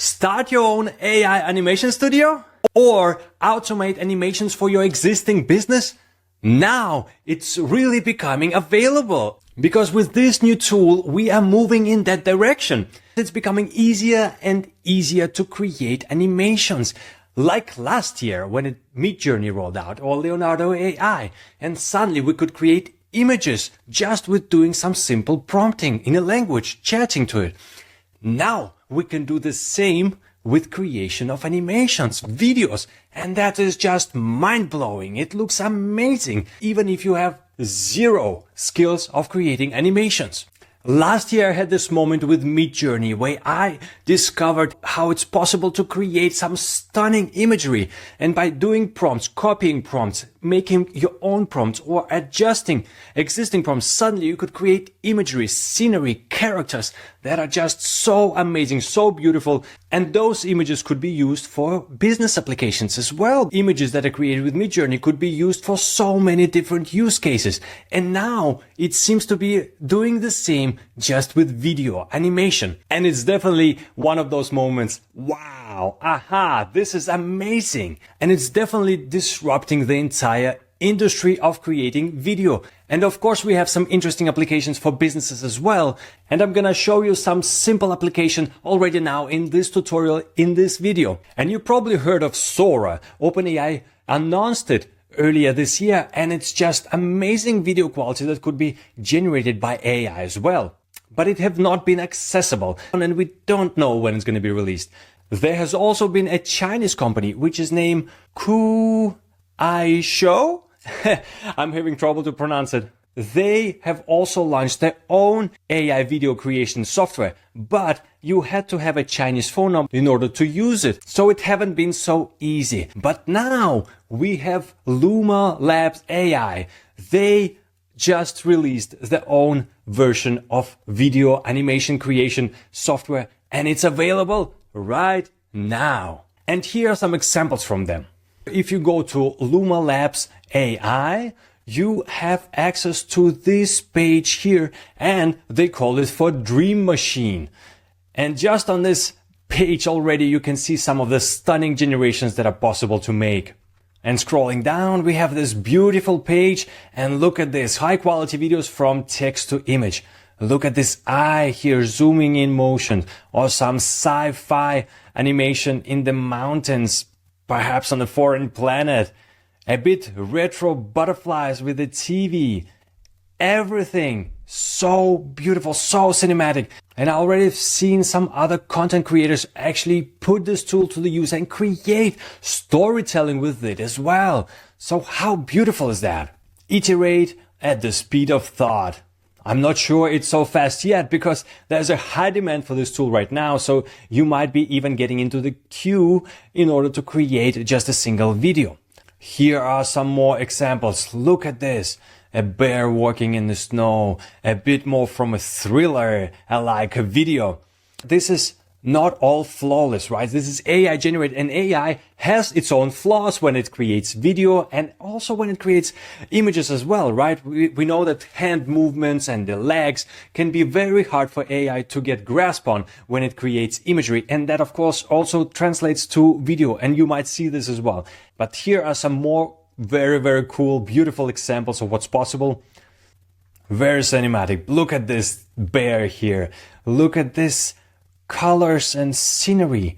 Start your own AI animation studio or automate animations for your existing business? Now it's really becoming available because with this new tool, we are moving in that direction. It's becoming easier and easier to create animations. Like last year when Midjourney rolled out or Leonardo AI, and suddenly we could create images just with doing some simple prompting in a language, chatting to it. Now we can do the same with creation of animations, videos, and that is just mind-blowing. It looks amazing, even if you have zero skills of creating animations. Last year I had this moment with Midjourney where I discovered how it's possible to create some stunning imagery, and by doing prompts, copying prompts, making your own prompts or adjusting existing prompts, suddenly you could create imagery, scenery, characters that are just so amazing, so beautiful, and those images could be used for business applications as well. Images that are created with Midjourney could be used for so many different use cases, and now it seems to be doing the same just with video animation. And it's definitely one of those moments, wow, aha, this is amazing. And it's definitely disrupting the entire industry of creating video. And of course, we have some interesting applications for businesses as well. And I'm gonna show you some simple application already now in this tutorial, in this video. And you probably heard of Sora. OpenAI announced it earlier this year, and it's just amazing video quality that could be generated by AI as well. But it have not been accessible, and we don't know when it's going to be released. There has also been a Chinese company which is named Kuaishou. I'm having trouble to pronounce it. They have also launched their own AI video creation software, but you had to have a Chinese phone number in order to use it. So it haven't been so easy. But now we have LumaLabs.ai. They just released their own version of video animation creation software, and it's available right now. And here are some examples from them. If you go to LumaLabs.ai, you have access to this page here, and they call it for Dream Machine. And just on this page already, you can see some of the stunning generations that are possible to make. And scrolling down, we have this beautiful page, and look at this, high quality videos from text to image. Look at this eye here zooming in motion, or some sci-fi animation in the mountains, perhaps on a foreign planet. A bit retro butterflies with the TV. Everything so beautiful, so cinematic. And I already have seen some other content creators actually put this tool to the use and create storytelling with it as well. So how beautiful is that? Iterate at the speed of thought. I'm not sure it's so fast yet because there's a high demand for this tool right now. So you might be even getting into the queue in order to create just a single video. Here are some more examples. Look at this. A bear walking in the snow. A bit more from a thriller, like a video. This is not all flawless, right? This is AI generated, and AI has its own flaws when it creates video and also when it creates images as well, right? We know that hand movements and the legs can be very hard for AI to get grasp on when it creates imagery. And that, of course, also translates to video, and you might see this as well. But here are some more very, very cool, beautiful examples of what's possible. Very cinematic. Look at this bear here. Look at this colors and scenery.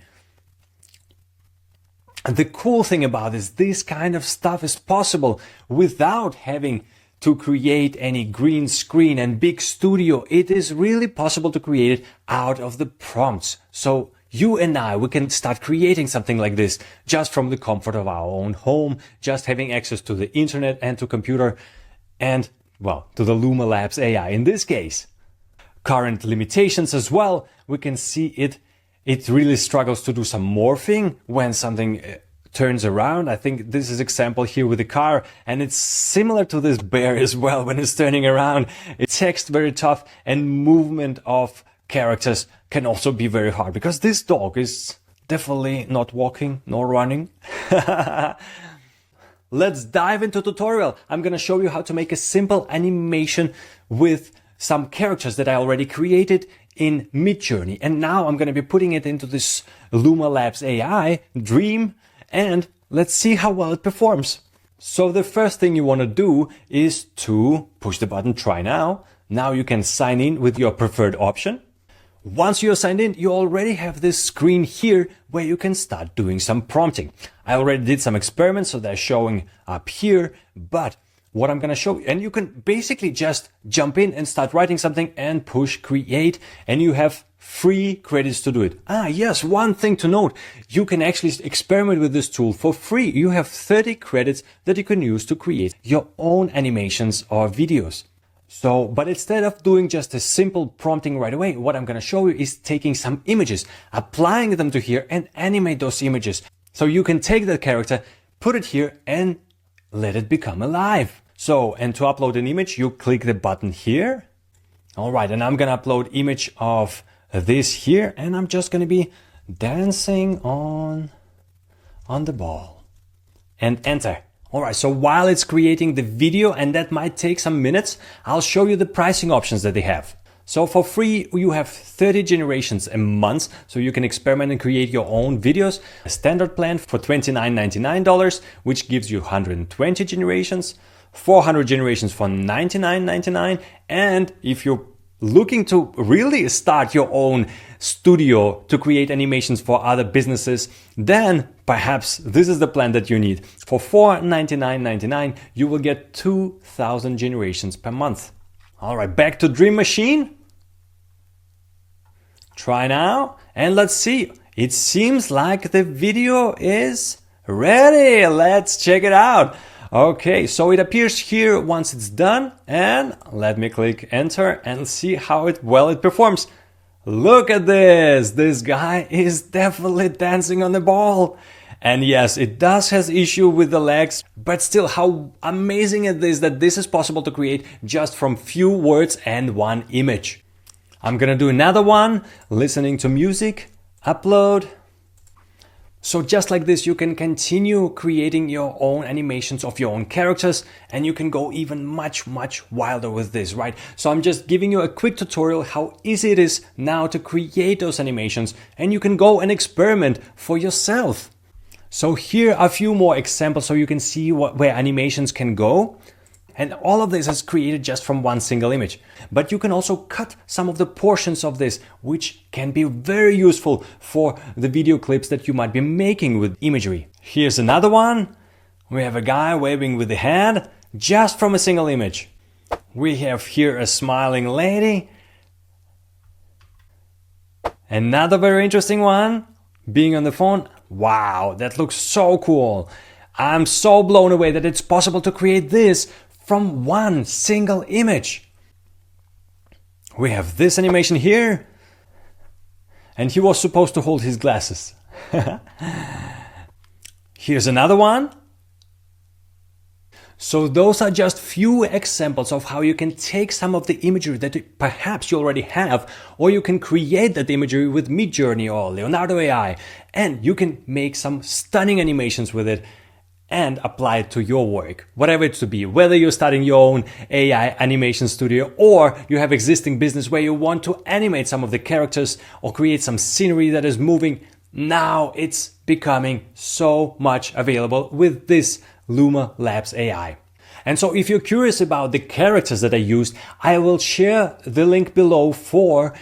And the cool thing about this kind of stuff is possible without having to create any green screen and big studio. It is really possible to create it out of the prompts. So you and I, we can start creating something like this just from the comfort of our own home, just having access to the internet and to computer and, well, to the LumaLabs.ai in this case. Current limitations as well, we can see it really struggles to do some morphing when something turns around. I think this is example here with the car, and it's similar to this bear as well when it's turning around. It's text very tough, and movement of characters can also be very hard because this dog is definitely not walking nor running. Let's dive into tutorial. I'm gonna show you how to make a simple animation with some characters that I already created in Midjourney. And now I'm going to be putting it into this LumaLabs AI Dream, and let's see how well it performs. So the first thing you want to do is to push the button Try Now. Now you can sign in with your preferred option. Once you're signed in, you already have this screen here where you can start doing some prompting. I already did some experiments, so they're showing up here, but what I'm going to show you, and you can basically just jump in and start writing something and push create, and you have free credits to do it. Yes, one thing to note, you can actually experiment with this tool for free. You have 30 credits that you can use to create your own animations or videos. So, but instead of doing just a simple prompting right away, what I'm going to show you is taking some images, applying them to here and animate those images. So you can take the character, put it here and let it become alive. So, and to upload an image, you click the button here. All right. And I'm going to upload image of this here, and I'm just going to be dancing on the ball and enter. All right, so while it's creating the video, and that might take some minutes, I'll show you the pricing options that they have. So for free, you have 30 generations a month, so you can experiment and create your own videos. A standard plan for $29.99, which gives you 120 generations, 400 generations for $99.99, and if you're looking to really start your own studio to create animations for other businesses, then perhaps this is the plan that you need. For $499.99, you will get 2,000 generations per month. All right, back to Dream Machine. Try now, and let's see. It seems like the video is ready. Let's check it out. Okay, so it appears here once it's done, and let me click enter and see how well it performs. Look at this. This guy is definitely dancing on the ball. And yes, it does has issue with the legs, but still, how amazing it is that this is possible to create just from few words and one image. I'm gonna do another one, listening to music, upload. So just like this, you can continue creating your own animations of your own characters, and you can go even much wilder with this, right? So I'm just giving you a quick tutorial how easy it is now to create those animations, and you can go and experiment for yourself. So here are a few more examples so you can see where animations can go. And all of this is created just from one single image. But you can also cut some of the portions of this, which can be very useful for the video clips that you might be making with imagery. Here's another one. We have a guy waving with the hand just from a single image. We have here a smiling lady. Another very interesting one, being on the phone. Wow, that looks so cool. I'm so blown away that it's possible to create this from one single image. We have this animation here, and he was supposed to hold his glasses. Here's another one. So those are just few examples of how you can take some of the imagery that perhaps you already have, or you can create that imagery with Midjourney or Leonardo AI, and you can make some stunning animations with it and apply it to your work, whatever it to be, whether you're starting your own AI animation studio or you have existing business where you want to animate some of the characters or create some scenery that is moving. Now it's becoming so much available with this LumaLabs AI. And so if you're curious about the characters that I used, I will share the link below for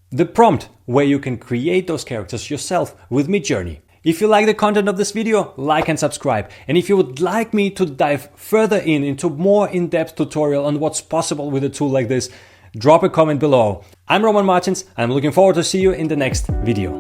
the prompt where you can create those characters yourself with Midjourney. If you like the content of this video, like and subscribe. And if you would like me to dive further into more in-depth tutorial on what's possible with a tool like this, drop a comment below. I'm Roman Martins, and I'm looking forward to see you in the next video.